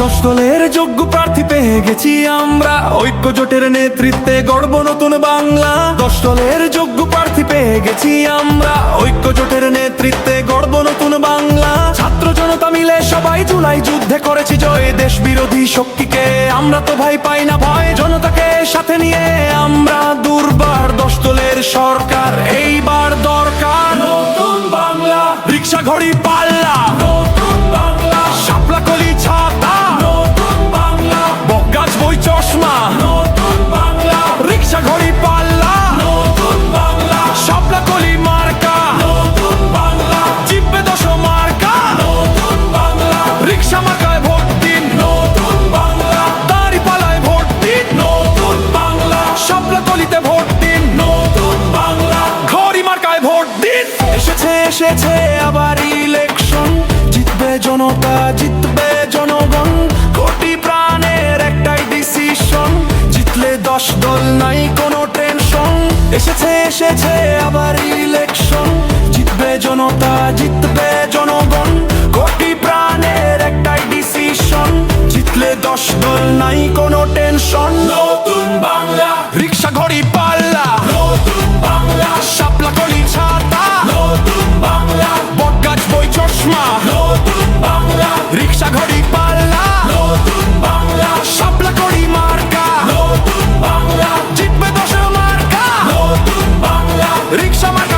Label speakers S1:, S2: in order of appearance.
S1: 10 দলের যোগ্য প্রার্থী পেয়ে গেছি আমরা, ঐক্য জোটের নেতৃত্বে গড়ব নতুন বাংলা। 10 দলের যোগ্য প্রার্থী পেয়ে গেছি আমরা, ঐক্য জোটের নেতৃত্বে গড়ব নতুন বাংলা। ছাত্র জনতা মিলে সবাই জুলাই যুদ্ধে করেছি জয়, দেশ বিরোধী শক্তিকে আমরা তো ভাই পাই না ভয়। জনতাকে সাথে নিয়ে আমরা দুর্বার, 10 দলের সরকার এইবার দরকার। নতুন বাংলা, রিক্সা ঘড়ি পাল্লা, নতুন বাংলা, শাপলা কলি ছাতা, নতুন বাংলা, বকগাছ বই চশমা, নতুন বাংলা, রিক্সা ঘড়ি পাল্লা, নতুন বাংলা, শাপলা কলি মার্কা, নতুন বাংলা, জিপে 10 মার্কা, নতুন বাংলা, রিক্সা মার্কায় ভোট দিন, নতুন বাংলা, দাঁড়িপাল্লায় ভোট দিন, নতুন বাংলা, শাপলা কলিতে ভোট দিন, নতুন বাংলা, ঘড়ি মার্কায় ভোট দিন। এসেছে আবার ইলেকশন, জিতবে জনতা, জিতবে জনগণ, কোটি প্রাণের একটাই ডিসিশন, জিতলে 10 দল নাই কোনো টেনশন। এসেছে আবার ইলেকশন, জিতবে জনতা, জিতবে জনগণ, কোটি প্রাণের একটাই ডিসিশন, জিতলে 10 দল নাই কোনো টেনশন। নতুন বাংলা, রিক্সা ঘড়ি পাল্লা, নতুন বাংলা, শাপলা কলি ছাতা, নতুন বাংলা, বটগাছ বই চশমা, নতুন বাংলা, রিক্সা ঘড়ি পাল্লা, নতুন বাংলা, শাপলা কলি মার্কা, নতুন বাংলা, জিতবে 10 মার্কা, নতুন বাংলা, রিক্সা মার্কা।